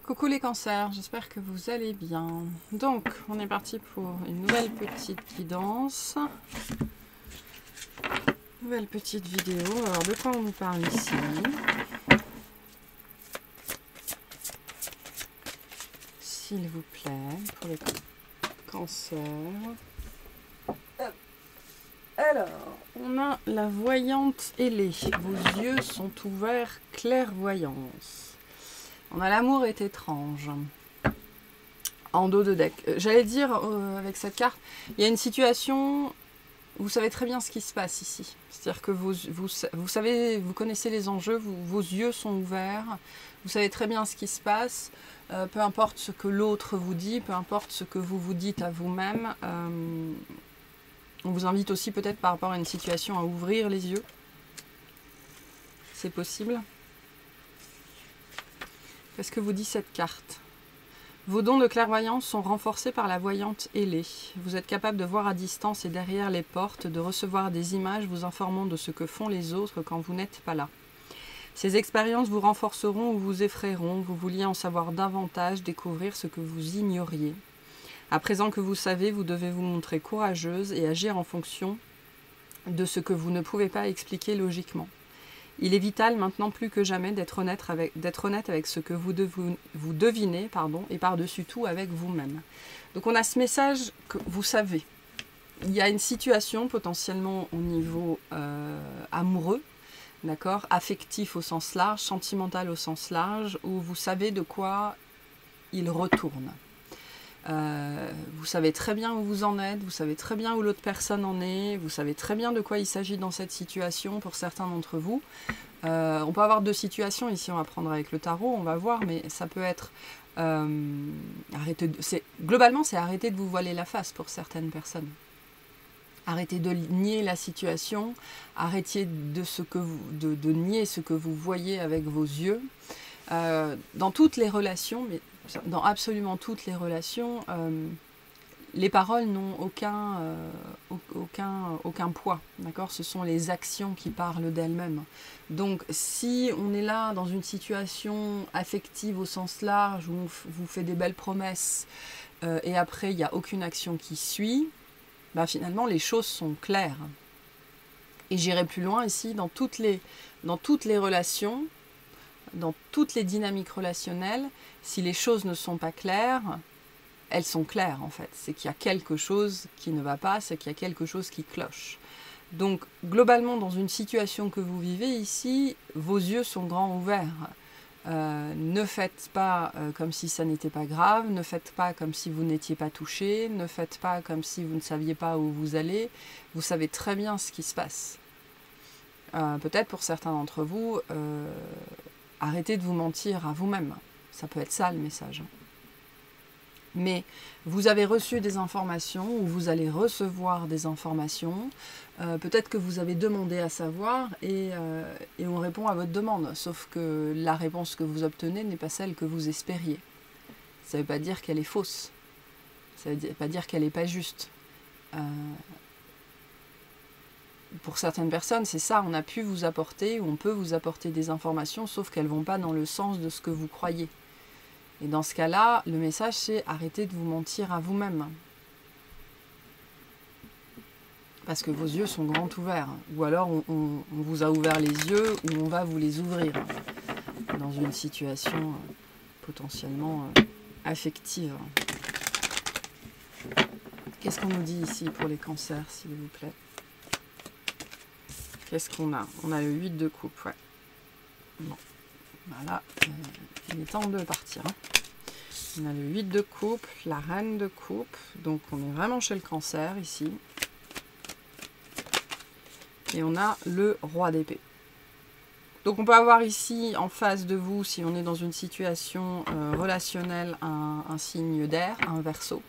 Coucou les cancers, j'espère que vous allez bien. Donc, on est parti pour une nouvelle petite guidance. Nouvelle petite vidéo. Alors, de quoi on nous parle ici? S'il vous plaît, pour les cancers. Alors, on a la voyante ailée. Vos yeux sont ouverts, clairvoyance. On a l'amour est étrange. En dos de deck. J'allais dire, avec cette carte, il y a une situation, vous savez très bien ce qui se passe ici. C'est-à-dire que vous savez, vous connaissez les enjeux, vos yeux sont ouverts, vous savez très bien ce qui se passe, peu importe ce que l'autre vous dit, peu importe ce que vous vous dites à vous-même. On vous invite aussi peut-être par rapport à une situation à ouvrir les yeux. C'est possible. Qu'est-ce que vous dit cette carte? Vos dons de clairvoyance sont renforcés par la voyante ailée. Vous êtes capable de voir à distance et derrière les portes, de recevoir des images vous informant de ce que font les autres quand vous n'êtes pas là. Ces expériences vous renforceront ou vous effrayeront. Vous vouliez en savoir davantage, découvrir ce que vous ignoriez. À présent que vous savez, vous devez vous montrer courageuse et agir en fonction de ce que vous ne pouvez pas expliquer logiquement. Il est vital maintenant plus que jamais d'être honnête avec ce que vous devinez, et par-dessus tout avec vous-même. Donc on a ce message que vous savez. Il y a une situation potentiellement au niveau amoureux, d'accord, affectif au sens large, sentimental au sens large, où vous savez de quoi il retourne. Vous savez très bien où vous en êtes, vous savez très bien où l'autre personne en est, vous savez très bien de quoi il s'agit dans cette situation pour certains d'entre vous. On peut avoir deux situations ici, on va prendre avec le tarot, on va voir, mais ça peut être globalement c'est arrêter de vous voiler la face pour certaines personnes. Arrêtez de nier la situation, arrêtez de nier ce que vous voyez avec vos yeux. Dans toutes les relations, mais dans absolument toutes les relations, les paroles n'ont aucun poids, d'accord? Ce sont les actions qui parlent d'elles-mêmes. Donc, si on est là dans une situation affective au sens large, où on vous fait des belles promesses, et après, il n'y a aucune action qui suit, ben, finalement, les choses sont claires. Et j'irai plus loin ici, dans toutes les relations, dans toutes les dynamiques relationnelles, si les choses ne sont pas claires, elles sont claires en fait. C'est qu'il y a quelque chose qui ne va pas, c'est qu'il y a quelque chose qui cloche. Donc globalement, dans une situation que vous vivez ici, vos yeux sont grands ouverts. Ne faites pas comme si ça n'était pas grave, ne faites pas comme si vous n'étiez pas touché, ne faites pas comme si vous ne saviez pas où vous allez. Vous savez très bien ce qui se passe. Peut-être pour certains d'entre vous, arrêtez de vous mentir à vous-même. Ça peut être ça le message. Mais vous avez reçu des informations ou vous allez recevoir des informations. Peut-être que vous avez demandé à savoir et on répond à votre demande. Sauf que la réponse que vous obtenez n'est pas celle que vous espériez. Ça ne veut pas dire qu'elle est fausse. Ça ne veut pas dire qu'elle n'est pas juste. Pour certaines personnes, c'est ça, on a pu vous apporter, ou on peut vous apporter des informations, sauf qu'elles ne vont pas dans le sens de ce que vous croyez. Et dans ce cas-là, le message, c'est arrêtez de vous mentir à vous-même. Parce que vos yeux sont grands ouverts. Ou alors, on vous a ouvert les yeux, ou on va vous les ouvrir. Dans une situation potentiellement affective. Qu'est-ce qu'on nous dit ici pour les cancers, s'il vous plaît? Qu'est-ce qu'on a? On a le 8 de coupe, ouais. Bon, voilà, il est temps de partir. Hein. On a le 8 de coupe, la reine de coupe, donc on est vraiment chez le cancer ici. Et on a le roi d'épée. Donc on peut avoir ici en face de vous, si on est dans une situation relationnelle, un signe d'air, un verseau.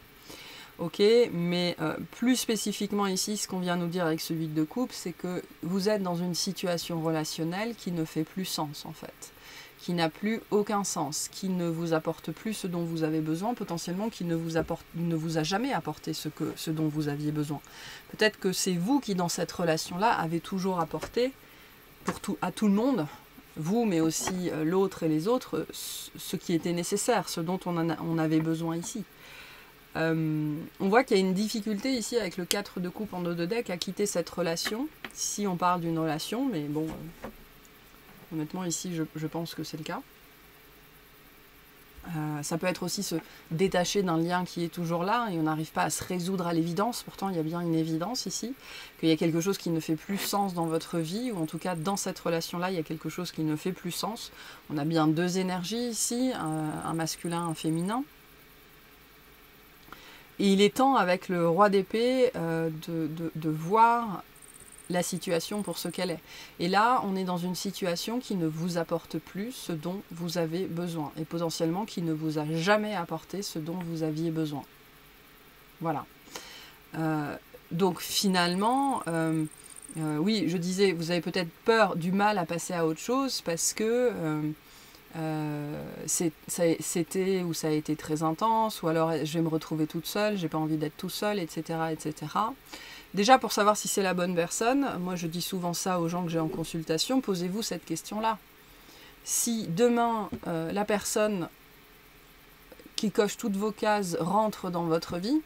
Ok, mais plus spécifiquement ici, ce qu'on vient nous dire avec ce 8 de coupe, c'est que vous êtes dans une situation relationnelle qui ne fait plus sens en fait, qui n'a plus aucun sens, qui ne vous apporte plus ce dont vous avez besoin, potentiellement qui ne vous a jamais apporté ce dont vous aviez besoin. Peut-être que c'est vous qui dans cette relation-là avez toujours apporté à tout le monde vous, mais aussi l'autre et les autres, ce qui était nécessaire, ce dont on avait besoin ici. On voit qu'il y a une difficulté ici avec le 4 de coupe en dos de deck à quitter cette relation, si on parle d'une relation, mais bon, honnêtement ici je pense que c'est le cas. Ça peut être aussi se détacher d'un lien qui est toujours là et on n'arrive pas à se résoudre à l'évidence. Pourtant, il y a bien une évidence ici, qu'il y a quelque chose qui ne fait plus sens dans votre vie, ou en tout cas dans cette relation-là, il y a quelque chose qui ne fait plus sens. On a bien deux énergies ici, un masculin, un féminin. Et il est temps, avec le roi d'épée, de voir la situation pour ce qu'elle est. Et là, on est dans une situation qui ne vous apporte plus ce dont vous avez besoin, et potentiellement qui ne vous a jamais apporté ce dont vous aviez besoin. Voilà. Donc finalement, oui, je disais, vous avez peut-être peur du mal à passer à autre chose, parce que c'était ou ça a été très intense, ou alors je vais me retrouver toute seule, j'ai pas envie d'être tout seul, etc., etc. Déjà, pour savoir si c'est la bonne personne, moi je dis souvent ça aux gens que j'ai en consultation, posez-vous cette question-là. Si demain, la personne qui coche toutes vos cases rentre dans votre vie,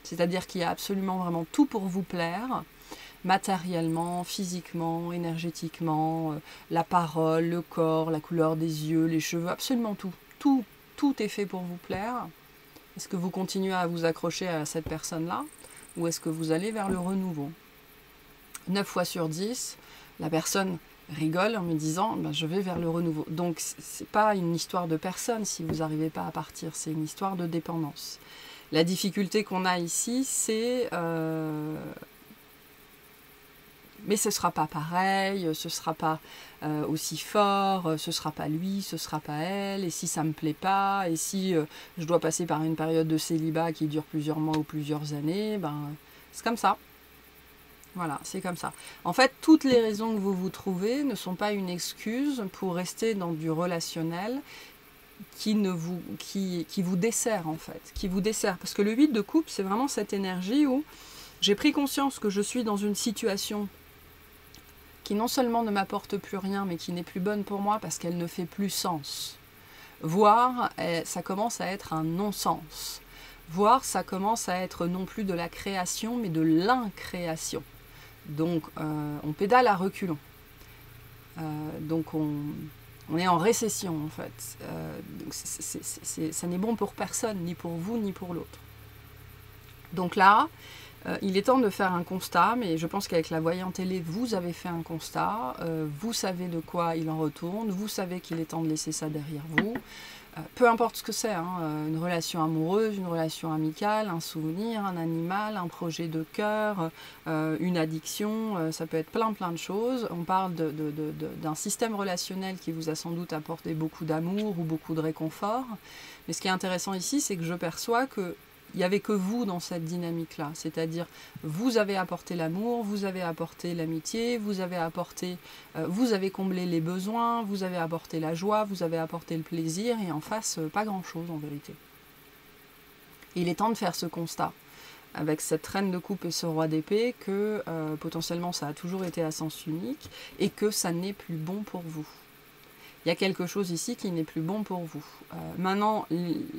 c'est-à-dire qu'il y a absolument vraiment tout pour vous plaire, matériellement, physiquement, énergétiquement, la parole, le corps, la couleur des yeux, les cheveux, absolument tout. Tout est fait pour vous plaire. Est-ce que vous continuez à vous accrocher à cette personne-là ? Ou est-ce que vous allez vers le renouveau? 9 fois sur 10, la personne rigole en me disant ben, je vais vers le renouveau. Donc c'est pas une histoire de personne si vous n'arrivez pas à partir, c'est une histoire de dépendance. La difficulté qu'on a ici, c'est mais ce ne sera pas pareil, ce ne sera pas aussi fort, ce ne sera pas lui, ce ne sera pas elle, et si ça ne me plaît pas, et si je dois passer par une période de célibat qui dure plusieurs mois ou plusieurs années, ben, c'est comme ça. Voilà, c'est comme ça. En fait, toutes les raisons que vous vous trouvez ne sont pas une excuse pour rester dans du relationnel qui vous dessert, en fait, qui vous dessert. Parce que le 8 de coupe, c'est vraiment cette énergie où j'ai pris conscience que je suis dans une situation qui non seulement ne m'apporte plus rien, mais qui n'est plus bonne pour moi parce qu'elle ne fait plus sens. Voire, ça commence à être un non-sens. Voire, ça commence à être non plus de la création, mais de l'incréation. Donc, on pédale à reculons. Donc, on est en récession, en fait. Donc ça n'est bon pour personne, ni pour vous, ni pour l'autre. Donc là, il est temps de faire un constat, mais je pense qu'avec la voyante télé, vous avez fait un constat, vous savez de quoi il en retourne, vous savez qu'il est temps de laisser ça derrière vous. Peu importe ce que c'est, hein, une relation amoureuse, une relation amicale, un souvenir, un animal, un projet de cœur, une addiction, ça peut être plein de choses. On parle d'un système relationnel qui vous a sans doute apporté beaucoup d'amour ou beaucoup de réconfort. Mais ce qui est intéressant ici, c'est que je perçois que il n'y avait que vous dans cette dynamique-là, c'est-à-dire vous avez apporté l'amour, vous avez apporté l'amitié, vous avez comblé les besoins, vous avez apporté la joie, vous avez apporté le plaisir, et en face, pas grand-chose en vérité. Et il est temps de faire ce constat, avec cette reine de coupe et ce roi d'épée, que potentiellement ça a toujours été à sens unique, et que ça n'est plus bon pour vous. Il y a quelque chose ici qui n'est plus bon pour vous. Maintenant,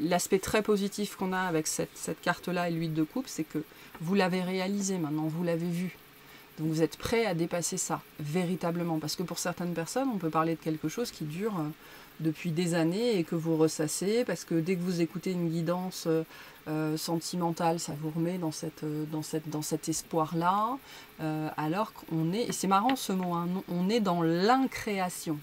l'aspect très positif qu'on a avec cette carte-là et l'huile de coupe, c'est que vous l'avez réalisé maintenant, vous l'avez vu. Donc vous êtes prêt à dépasser ça, véritablement. Parce que pour certaines personnes, on peut parler de quelque chose qui dure depuis des années et que vous ressassez, parce que dès que vous écoutez une guidance sentimentale, ça vous remet dans cet espoir-là. Alors qu'on est, et c'est marrant ce mot, hein, on est dans l'incréation.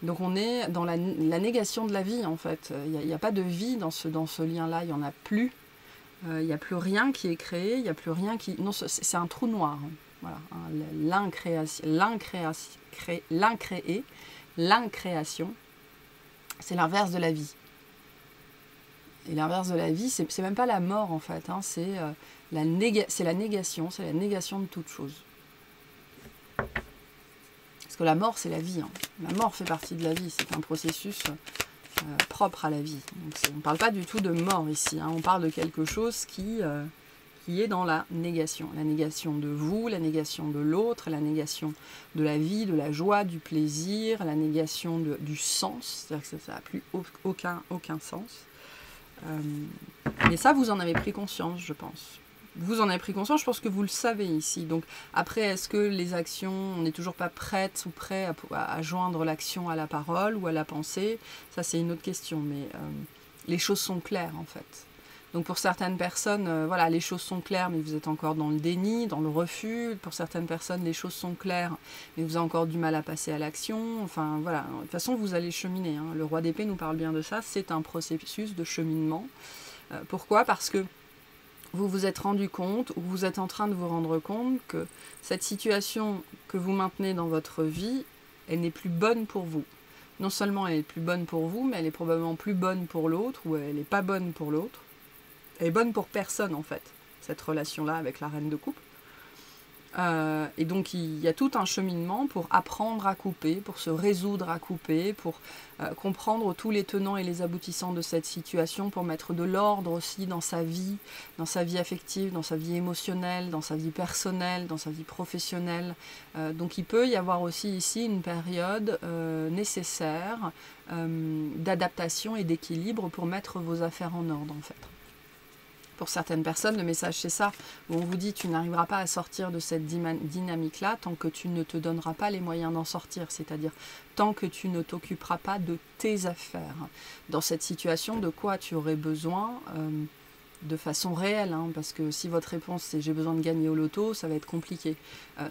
Donc on est dans la négation de la vie, en fait. Il n'y a pas de vie dans ce lien-là, il n'y en a plus. Il n'y a plus rien qui est créé, il n'y a plus rien qui... Non, c'est un trou noir. Hein. Voilà. L'incréation, c'est l'inverse de la vie. Et l'inverse de la vie, c'est même pas la mort, en fait. Hein. C'est la négation de toute chose. Parce que la mort, c'est la vie. Hein. La mort fait partie de la vie. C'est un processus propre à la vie. Donc on ne parle pas du tout de mort ici. Hein. On parle de quelque chose qui qui est dans la négation. La négation de vous, la négation de l'autre, la négation de la vie, de la joie, du plaisir, la négation du sens, c'est-à-dire que ça n'a plus aucun sens. Mais ça, vous en avez pris conscience, je pense. Vous en avez pris conscience, je pense que vous le savez ici. Donc après, est-ce que les actions, on n'est toujours pas prête ou prêt à joindre l'action à la parole ou à la pensée? Ça, c'est une autre question, mais les choses sont claires, en fait. Donc pour certaines personnes, voilà, les choses sont claires, mais vous êtes encore dans le déni, dans le refus. Pour certaines personnes, les choses sont claires, mais vous avez encore du mal à passer à l'action. Enfin, voilà, de toute façon, vous allez cheminer, hein. Le roi d'épée nous parle bien de ça, c'est un processus de cheminement. Pourquoi? Parce que vous vous êtes rendu compte, ou vous êtes en train de vous rendre compte que cette situation que vous maintenez dans votre vie, elle n'est plus bonne pour vous. Non seulement elle est plus bonne pour vous, mais elle est probablement plus bonne pour l'autre, ou elle n'est pas bonne pour l'autre. Elle est bonne pour personne, en fait, cette relation-là avec la reine de coupe. Et donc, il y a tout un cheminement pour apprendre à couper, pour se résoudre à couper, pour comprendre tous les tenants et les aboutissants de cette situation, pour mettre de l'ordre aussi dans sa vie affective, dans sa vie émotionnelle, dans sa vie personnelle, dans sa vie professionnelle. Donc, il peut y avoir aussi ici une période nécessaire d'adaptation et d'équilibre pour mettre vos affaires en ordre, en fait. Pour certaines personnes, le message c'est ça, où on vous dit tu n'arriveras pas à sortir de cette dynamique-là tant que tu ne te donneras pas les moyens d'en sortir, c'est-à-dire tant que tu ne t'occuperas pas de tes affaires. Dans cette situation, de quoi tu aurais besoin de façon réelle, hein, parce que si votre réponse c'est j'ai besoin de gagner au loto, ça va être compliqué.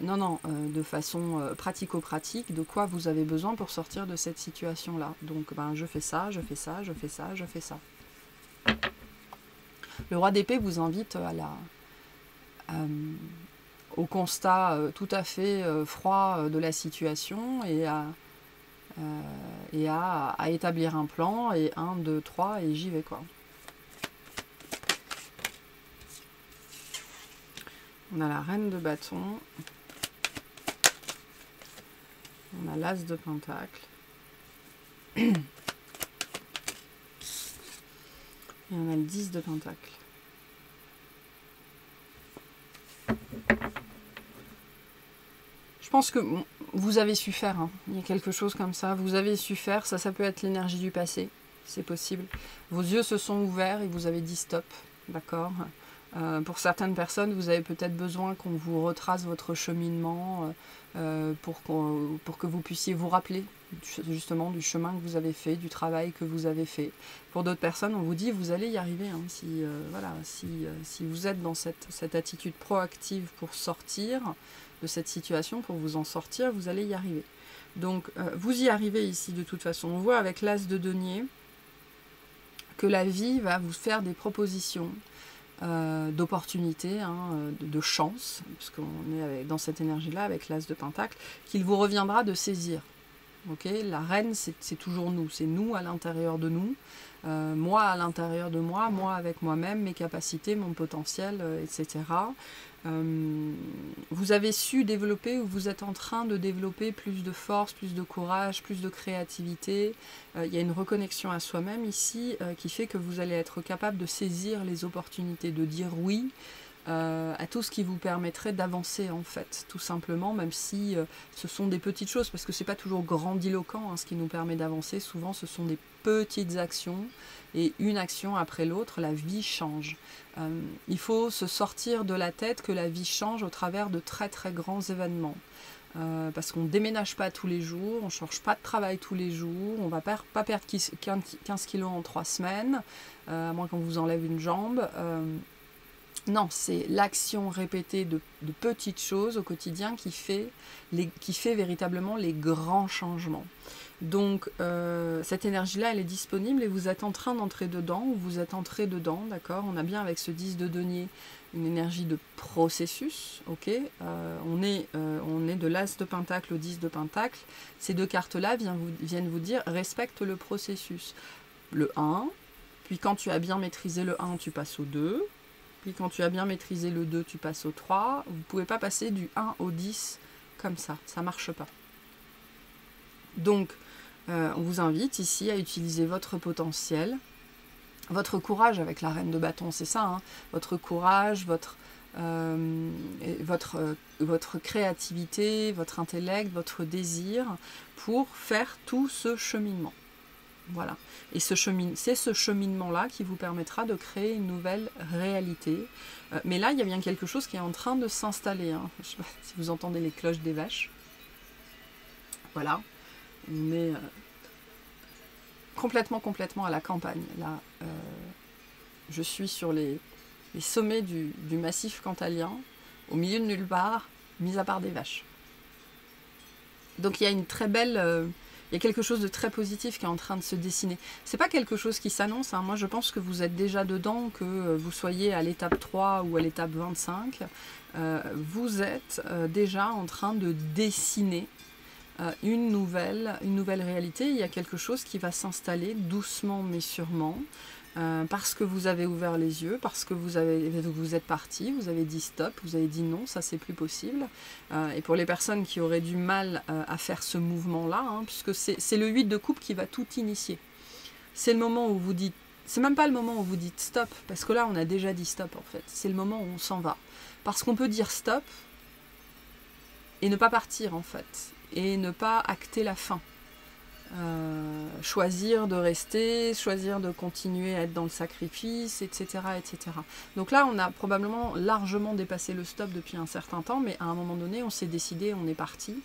Non, de façon pratico-pratique, de quoi vous avez besoin pour sortir de cette situation-là. Donc ben, je fais ça, je fais ça, je fais ça, je fais ça. Le roi d'épée vous invite au constat tout à fait froid de la situation et à établir un plan, et 1, 2, 3 et j'y vais, quoi. On a la reine de bâton, on a l'as de pentacle. Et on a le 10 de pentacle. Je pense que vous avez su faire, hein. Il y a quelque chose comme ça, vous avez su faire, ça peut être l'énergie du passé, c'est possible. Vos yeux se sont ouverts et vous avez dit stop, d'accord? Pour certaines personnes, vous avez peut-être besoin qu'on vous retrace votre cheminement pour que vous puissiez vous rappeler justement du chemin que vous avez fait, du travail que vous avez fait. Pour d'autres personnes, on vous dit vous allez y arriver, hein, si vous êtes dans cette attitude proactive pour sortir de cette situation, pour vous en sortir, vous allez y arriver. Donc vous y arrivez ici de toute façon. On voit avec l'as de denier que la vie va vous faire des propositions d'opportunités, hein, de chance, puisqu'on est dans cette énergie-là avec l'as de pentacle, qu'il vous reviendra de saisir. Okay, la reine, c'est toujours nous, c'est nous à l'intérieur de nous, moi à l'intérieur de moi avec moi-même, mes capacités, mon potentiel, etc. Vous avez su développer, ou vous êtes en train de développer plus de force, plus de courage, plus de créativité. Il y a une reconnexion à soi-même ici qui fait que vous allez être capable de saisir les opportunités, de dire oui à tout ce qui vous permettrait d'avancer, en fait, tout simplement, même si ce sont des petites choses, parce que c'est pas toujours grandiloquent, hein, ce qui nous permet d'avancer. Souvent ce sont des petites actions, et une action après l'autre, la vie change. Il faut se sortir de la tête que la vie change au travers de très très grands événements. Parce qu'on ne déménage pas tous les jours, on ne change pas de travail tous les jours, on ne va pas perdre 15 kilos en 3 semaines, à moins qu'on vous enlève une jambe. Non, c'est l'action répétée de petites choses au quotidien qui fait véritablement les grands changements. Donc, cette énergie-là, elle est disponible et vous êtes en train d'entrer dedans, ou vous êtes entré dedans, d'accord? On a bien avec ce 10 de denier une énergie de processus, ok? On est de l'as de pentacle au 10 de pentacle. Ces deux cartes-là viennent vous dire, respecte le processus. Le 1, puis quand tu as bien maîtrisé le 1, tu passes au 2. Puis quand tu as bien maîtrisé le 2, tu passes au 3. Vous ne pouvez pas passer du 1 au 10 comme ça ne marche pas. Donc, on vous invite ici à utiliser votre potentiel, votre courage avec la reine de bâton, c'est ça, hein, votre courage, votre créativité, votre intellect, votre désir pour faire tout ce cheminement. Voilà. Et c'est ce cheminement-là qui vous permettra de créer une nouvelle réalité. Mais là, il y a bien quelque chose qui est en train de s'installer. Hein. Je ne sais pas si vous entendez les cloches des vaches. Voilà. On est complètement à la campagne. Là, je suis sur les sommets du massif cantalien, au milieu de nulle part, mis à part des vaches. Donc il y a une très belle... il y a quelque chose de très positif qui est en train de se dessiner. C'est pas quelque chose qui s'annonce, hein. Moi je pense que vous êtes déjà dedans, que vous soyez à l'étape 3 ou à l'étape 25, vous êtes déjà en train de dessiner une nouvelle réalité. Il y a quelque chose qui va s'installer doucement mais sûrement, parce que vous avez ouvert les yeux, parce que vous êtes parti, vous avez dit stop, vous avez dit non, ça c'est plus possible. Et pour les personnes qui auraient du mal à faire ce mouvement-là, hein, puisque c'est le 8 de coupe qui va tout initier. C'est le moment où vous dites, c'est même pas le moment où vous dites stop, parce que là on a déjà dit stop en fait, c'est le moment où on s'en va. Parce qu'on peut dire stop et ne pas partir en fait, et ne pas acter la fin. Choisir de rester, choisir de continuer à être dans le sacrifice, etc., etc. Donc là, on a probablement largement dépassé le stop depuis un certain temps, mais à un moment donné, on s'est décidé, on est parti,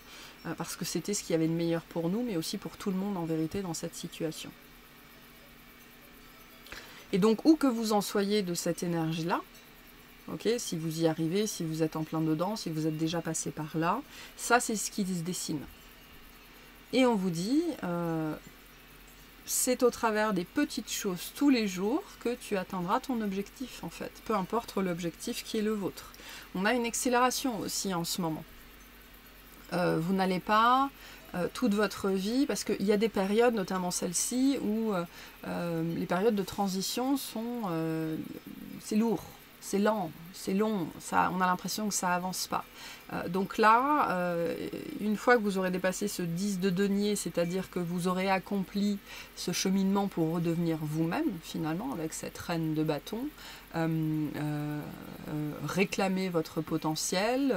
parce que c'était ce qu'il y avait de meilleur pour nous, mais aussi pour tout le monde en vérité dans cette situation. Et donc, où que vous en soyez de cette énergie-là, okay, si vous y arrivez, si vous êtes en plein dedans, si vous êtes déjà passé par là, ça c'est ce qui se dessine. Et on vous dit, c'est au travers des petites choses tous les jours que tu atteindras ton objectif en fait, peu importe l'objectif qui est le vôtre. On a une accélération aussi en ce moment. Vous n'allez pas toute votre vie, parce qu'il y a des périodes, notamment celle-ci, où les périodes de transition sont... c'est lourd. C'est lent, c'est long, on a l'impression que ça avance pas. Donc là, une fois que vous aurez dépassé ce 10 de denier, c'est-à-dire que vous aurez accompli ce cheminement pour redevenir vous-même, finalement, avec cette reine de bâton, réclamer votre potentiel,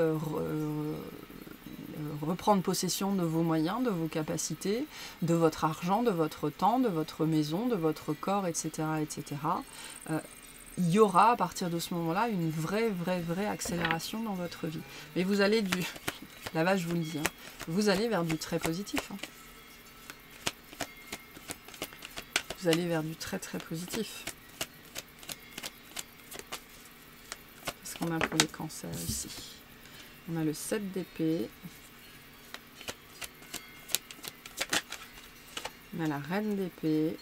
reprendre possession de vos moyens, de vos capacités, de votre argent, de votre temps, de votre maison, de votre corps, etc., etc., il y aura à partir de ce moment-là une vraie accélération dans votre vie. Mais vous allez la vache vous le dit, hein, vous allez vers du très positif. Hein. Vous allez vers du très positif. Qu'est-ce qu'on a pour les cancers ici? On a le 7 d'épée. On a la reine d'épée.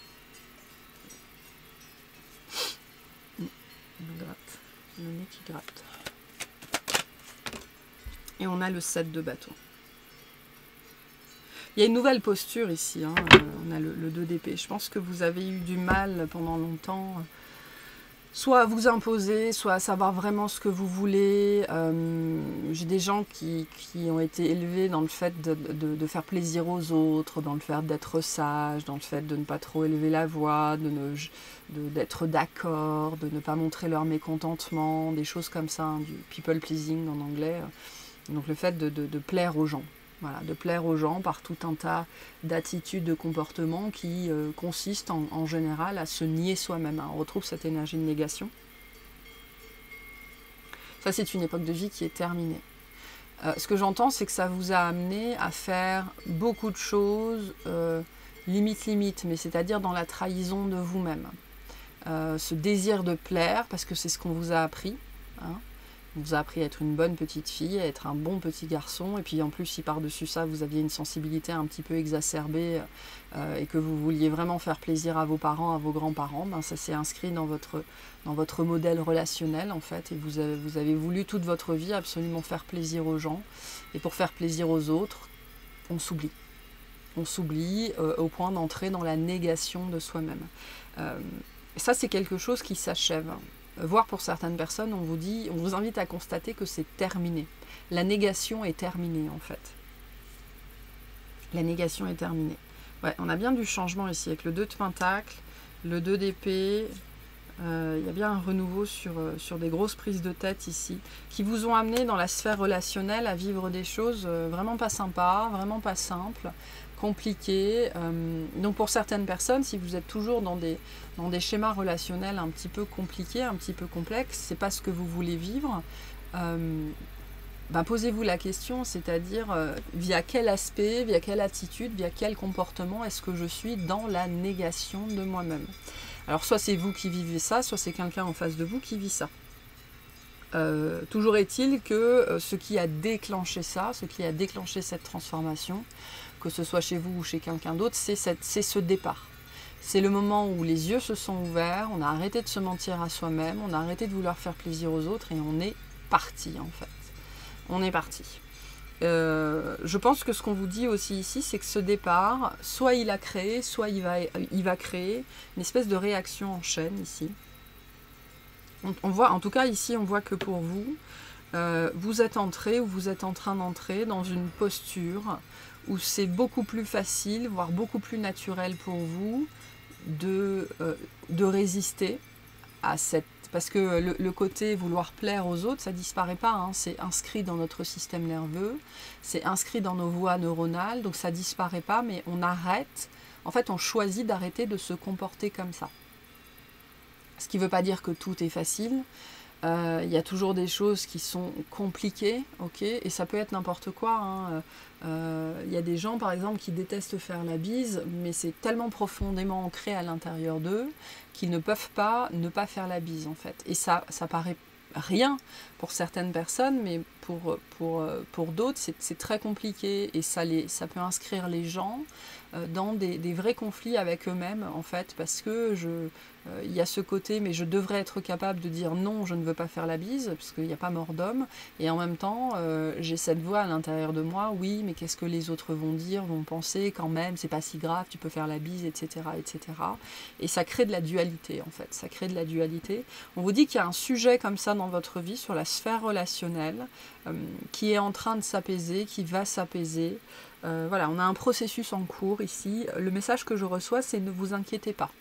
On gratte. Le nez qui gratte. Et on a le 7 de bâton. Il y a une nouvelle posture ici. Hein. On a le 2 d'épée. Je pense que vous avez eu du mal pendant longtemps, soit à vous imposer, soit à savoir vraiment ce que vous voulez. J'ai des gens qui ont été élevés dans le fait de faire plaisir aux autres, dans le fait d'être sage, dans le fait de ne pas trop élever la voix, d'être d'accord, de ne pas montrer leur mécontentement, des choses comme ça, hein, du people pleasing en anglais. Donc le fait de plaire aux gens. Voilà, de plaire aux gens par tout un tas d'attitudes, de comportements qui consistent en général à se nier soi-même. On retrouve cette énergie de négation. Ça, c'est une époque de vie qui est terminée. Ce que j'entends, c'est que ça vous a amené à faire beaucoup de choses limite, mais c'est-à-dire dans la trahison de vous-même. Ce désir de plaire, parce que c'est ce qu'on vous a appris, hein. On vous a appris à être une bonne petite fille, à être un bon petit garçon, et puis en plus, si par-dessus ça, vous aviez une sensibilité un petit peu exacerbée et que vous vouliez vraiment faire plaisir à vos parents, à vos grands-parents, ben ça s'est inscrit dans votre modèle relationnel, en fait, et vous avez voulu toute votre vie absolument faire plaisir aux gens, et pour faire plaisir aux autres, on s'oublie. On s'oublie au point d'entrer dans la négation de soi-même. Ça, c'est quelque chose qui s'achève. Voire pour certaines personnes, on vous invite à constater que c'est terminé. La négation est terminée en fait. La négation est terminée. Ouais, on a bien du changement ici avec le 2 de pentacle, le 2 d'épée, Il y a bien un renouveau sur des grosses prises de tête ici, qui vous ont amené dans la sphère relationnelle à vivre des choses vraiment pas sympas, vraiment pas simples, compliquées. Donc pour certaines personnes, si vous êtes toujours dans des schémas relationnels un petit peu compliqués, un petit peu complexes, c'est pas ce que vous voulez vivre. Posez-vous la question, c'est-à-dire via quel aspect, via quelle attitude, via quel comportement est-ce que je suis dans la négation de moi-même. Alors soit c'est vous qui vivez ça, soit c'est quelqu'un en face de vous qui vit ça. Toujours est-il que ce qui a déclenché ça, ce qui a déclenché cette transformation, que ce soit chez vous ou chez quelqu'un d'autre, c'est ce départ. C'est le moment où les yeux se sont ouverts, on a arrêté de se mentir à soi-même, on a arrêté de vouloir faire plaisir aux autres et on est parti en fait. On est parti. Je pense que ce qu'on vous dit aussi ici, c'est que ce départ, soit il a créé, soit il va créer une espèce de réaction en chaîne ici. On voit, en tout cas ici, on voit que pour vous, vous êtes entré ou vous êtes en train d'entrer dans une posture où c'est beaucoup plus facile, voire beaucoup plus naturel pour vous de résister à cette... Parce que le côté vouloir plaire aux autres, ça disparaît pas, hein. C'est inscrit dans notre système nerveux, c'est inscrit dans nos voies neuronales, donc ça disparaît pas, mais on arrête, en fait on choisit d'arrêter de se comporter comme ça. Ce qui ne veut pas dire que tout est facile, il y a toujours des choses qui sont compliquées, ok, et ça peut être n'importe quoi, hein. Il y a des gens par exemple qui détestent faire la bise, mais c'est tellement profondément ancré à l'intérieur d'eux qu'ils ne peuvent pas ne pas faire la bise en fait. Et ça paraît rien pour certaines personnes, mais pour d'autres c'est très compliqué et ça peut inscrire les gens dans des vrais conflits avec eux-mêmes en fait, parce que il y a ce côté, mais je devrais être capable de dire non, je ne veux pas faire la bise, parce qu'il n'y a pas mort d'homme, et en même temps, j'ai cette voix à l'intérieur de moi, oui, mais qu'est-ce que les autres vont dire, vont penser, quand même, c'est pas si grave, tu peux faire la bise, etc., etc. Et ça crée de la dualité, en fait, ça crée de la dualité. On vous dit qu'il y a un sujet comme ça dans votre vie, sur la sphère relationnelle, qui est en train de s'apaiser, qui va s'apaiser. Voilà, on a un processus en cours ici. Le message que je reçois, c'est ne vous inquiétez pas.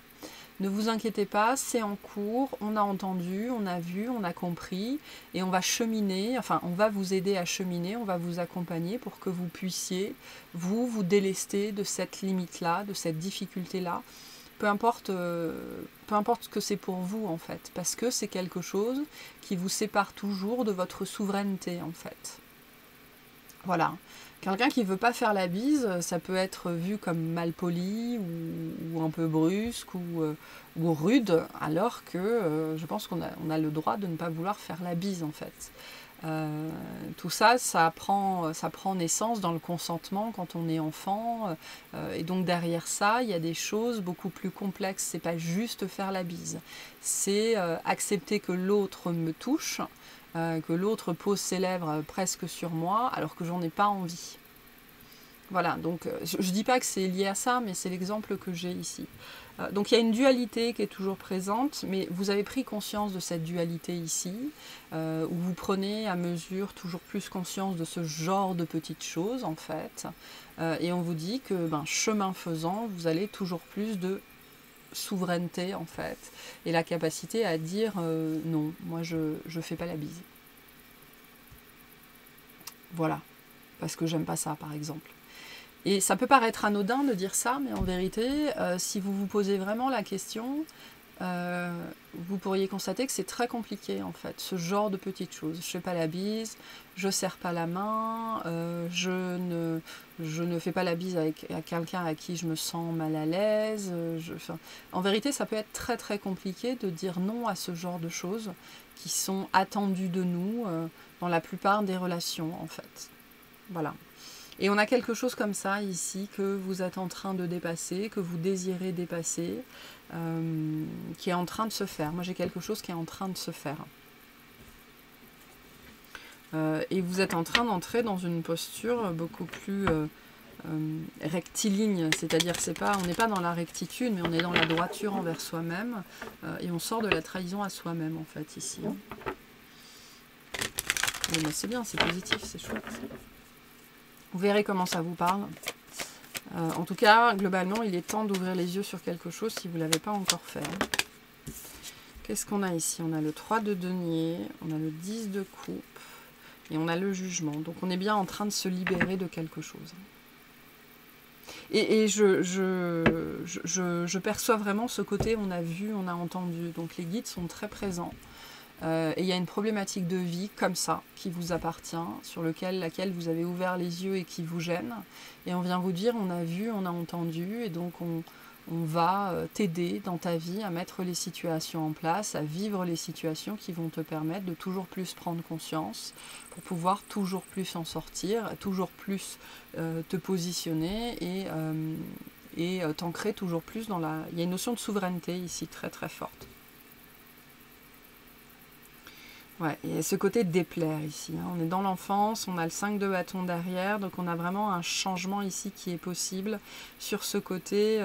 Ne vous inquiétez pas, c'est en cours, on a entendu, on a vu, on a compris, et on va cheminer, enfin on va vous aider à cheminer, on va vous accompagner pour que vous puissiez, vous délester de cette limite-là, de cette difficulté-là, peu importe ce que c'est pour vous en fait, parce que c'est quelque chose qui vous sépare toujours de votre souveraineté en fait. Voilà. Quelqu'un qui ne veut pas faire la bise, ça peut être vu comme malpoli ou un peu brusque ou rude, alors que je pense qu'on a le droit de ne pas vouloir faire la bise en fait. Tout ça, ça prend naissance dans le consentement quand on est enfant, et donc derrière ça, il y a des choses beaucoup plus complexes. C'est pas juste faire la bise, c'est accepter que l'autre me touche, que l'autre pose ses lèvres presque sur moi, alors que j'en ai pas envie. Voilà, donc je ne dis pas que c'est lié à ça, mais c'est l'exemple que j'ai ici. Donc il y a une dualité qui est toujours présente, mais vous avez pris conscience de cette dualité ici, où vous prenez à mesure toujours plus conscience de ce genre de petites choses en fait, et on vous dit que chemin faisant, vous allez toujours plus de souveraineté en fait, et la capacité à dire non, moi je fais pas la bise. Voilà, parce que j'aime pas ça par exemple. Et ça peut paraître anodin de dire ça, mais en vérité, si vous vous posez vraiment la question, vous pourriez constater que c'est très compliqué en fait, ce genre de petites choses. Je fais pas la bise, je serre pas la main, je ne fais pas la bise à quelqu'un à qui je me sens mal à l'aise. En vérité, ça peut être très très compliqué de dire non à ce genre de choses qui sont attendues de nous dans la plupart des relations en fait. Voilà. Et on a quelque chose comme ça ici que vous êtes en train de dépasser, que vous désirez dépasser, qui est en train de se faire. Moi j'ai quelque chose qui est en train de se faire. Et vous êtes en train d'entrer dans une posture beaucoup plus rectiligne, c'est-à-dire on n'est pas dans la rectitude, mais on est dans la droiture envers soi-même, et on sort de la trahison à soi-même en fait ici. Bon, c'est bien, c'est positif, c'est chouette. Vous verrez comment ça vous parle. En tout cas, globalement, il est temps d'ouvrir les yeux sur quelque chose si vous ne l'avez pas encore fait. Qu'est-ce qu'on a ici? On a le 3 de denier, on a le 10 de coupe et on a le jugement. Donc on est bien en train de se libérer de quelque chose. Et je perçois vraiment ce côté, on a vu, on a entendu. Donc les guides sont très présents. Et il y a une problématique de vie comme ça, qui vous appartient, sur laquelle vous avez ouvert les yeux et qui vous gêne. Et on vient vous dire, on a vu, on a entendu, et donc on va t'aider dans ta vie à mettre les situations en place, à vivre les situations qui vont te permettre de toujours plus prendre conscience, pour pouvoir toujours plus en sortir, toujours plus te positionner et t'ancrer toujours plus dans la... Il y a une notion de souveraineté ici très très forte. Ouais, il y a ce côté déplaire ici, hein. On est dans l'enfance, on a le 5 de bâton derrière, donc on a vraiment un changement ici qui est possible sur ce côté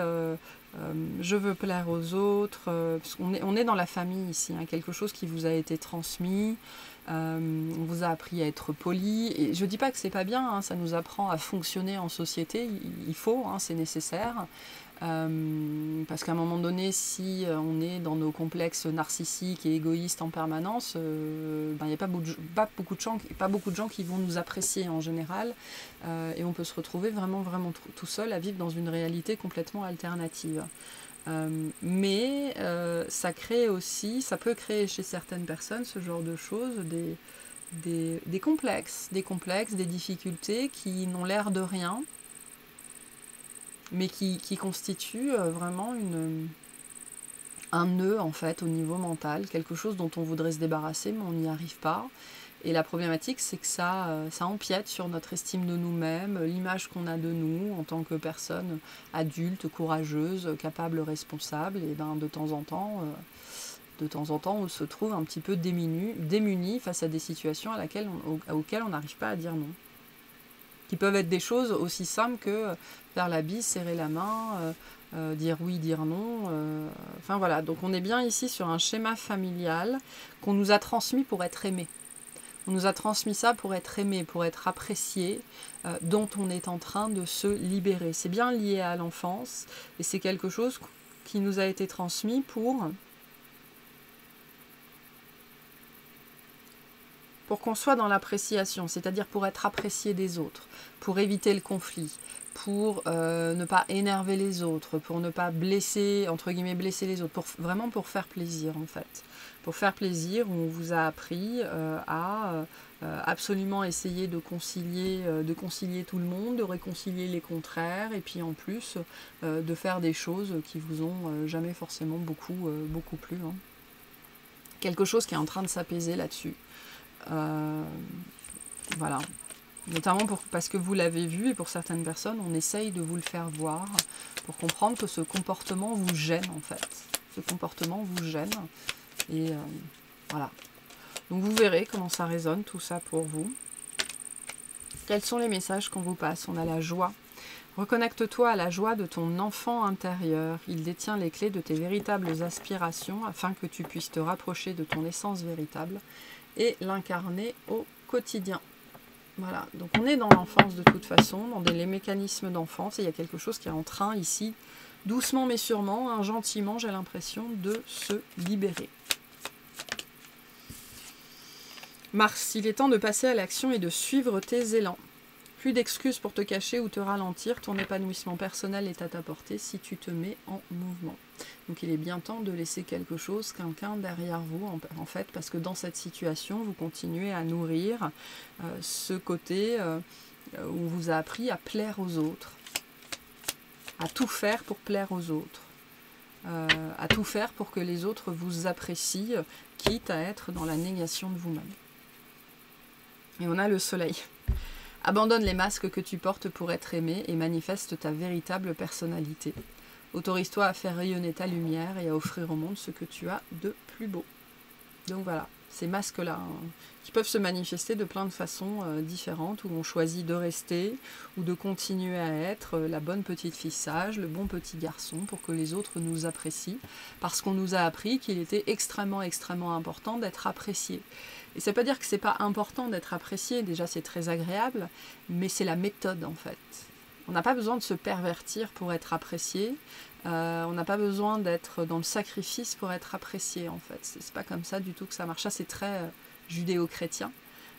je veux plaire aux autres, parce on est dans la famille ici, hein, quelque chose qui vous a été transmis, on vous a appris à être poli, et je dis pas que c'est pas bien, hein, ça nous apprend à fonctionner en société, il faut, hein, c'est nécessaire. Parce qu'à un moment donné, si on est dans nos complexes narcissiques et égoïstes en permanence, il n'y a pas beaucoup de gens qui vont nous apprécier en général, et on peut se retrouver vraiment tout seul à vivre dans une réalité complètement alternative. Mais ça peut créer chez certaines personnes ce genre de choses, des complexes, des difficultés qui n'ont l'air de rien, mais qui constitue vraiment un nœud en fait au niveau mental, quelque chose dont on voudrait se débarrasser mais on n'y arrive pas. Et la problématique, c'est que ça empiète sur notre estime de nous-mêmes, l'image qu'on a de nous en tant que personne adulte, courageuse, capable, responsable. Et ben, de temps en temps, on se trouve un petit peu démuni face à des situations auxquelles on n'arrive pas à dire non. Qui peuvent être des choses aussi simples que faire la bise, serrer la main, dire oui, dire non. Enfin voilà, donc on est bien ici sur un schéma familial qu'on nous a transmis pour être aimé. On nous a transmis ça pour être aimé, pour être apprécié, dont on est en train de se libérer. C'est bien lié à l'enfance et c'est quelque chose qui nous a été transmis pour qu'on soit dans l'appréciation, c'est-à-dire pour être apprécié des autres, pour éviter le conflit, pour ne pas énerver les autres, pour ne pas blesser, entre guillemets, blesser les autres, vraiment pour faire plaisir en fait. Pour faire plaisir, on vous a appris à absolument essayer de concilier tout le monde, de réconcilier les contraires, et puis en plus de faire des choses qui vous ont jamais forcément beaucoup plu. Hein. Quelque chose qui est en train de s'apaiser là-dessus. Voilà, notamment parce que vous l'avez vu et pour certaines personnes on essaye de vous le faire voir pour comprendre que ce comportement vous gêne en fait, ce comportement vous gêne et voilà, donc vous verrez comment ça résonne tout ça pour vous. Quels sont les messages qu'on vous passe? On a la joie. Reconnecte-toi à la joie de ton enfant intérieur. Il détient les clés de tes véritables aspirations afin que tu puisses te rapprocher de ton essence véritable et l'incarner au quotidien. Voilà, donc on est dans l'enfance de toute façon, dans les mécanismes d'enfance, et il y a quelque chose qui est en train ici, doucement mais sûrement, hein, gentiment, j'ai l'impression de se libérer. Mars, il est temps de passer à l'action et de suivre tes élans. Plus d'excuses pour te cacher ou te ralentir, ton épanouissement personnel est à ta portée si tu te mets en mouvement. Donc il est bien temps de laisser quelque chose, quelqu'un derrière vous, en fait, parce que dans cette situation, vous continuez à nourrir ce côté où on vous a appris à plaire aux autres, à tout faire pour plaire aux autres, à tout faire pour que les autres vous apprécient, quitte à être dans la négation de vous-même. Et on a le soleil. Abandonne les masques que tu portes pour être aimé et manifeste ta véritable personnalité. Autorise-toi à faire rayonner ta lumière et à offrir au monde ce que tu as de plus beau. Donc voilà, ces masques-là, hein, qui peuvent se manifester de plein de façons différentes, où on choisit de rester ou de continuer à être la bonne petite fille sage, le bon petit garçon, pour que les autres nous apprécient, parce qu'on nous a appris qu'il était extrêmement important d'être apprécié. Et ça ne veut pas dire que c'est pas important d'être apprécié, déjà c'est très agréable, mais c'est la méthode en fait. On n'a pas besoin de se pervertir pour être apprécié. On n'a pas besoin d'être dans le sacrifice pour être apprécié, en fait. C'est pas comme ça du tout que ça marche. Ça, c'est très judéo-chrétien.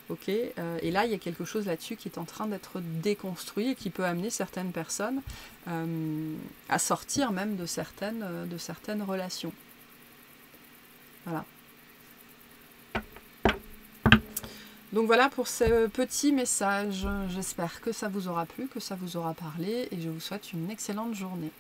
Ok, et là, il y a quelque chose là-dessus qui est en train d'être déconstruit et qui peut amener certaines personnes à sortir même de certaines relations. Voilà. Donc voilà pour ce petit message. J'espère que ça vous aura plu, que ça vous aura parlé, et je vous souhaite une excellente journée.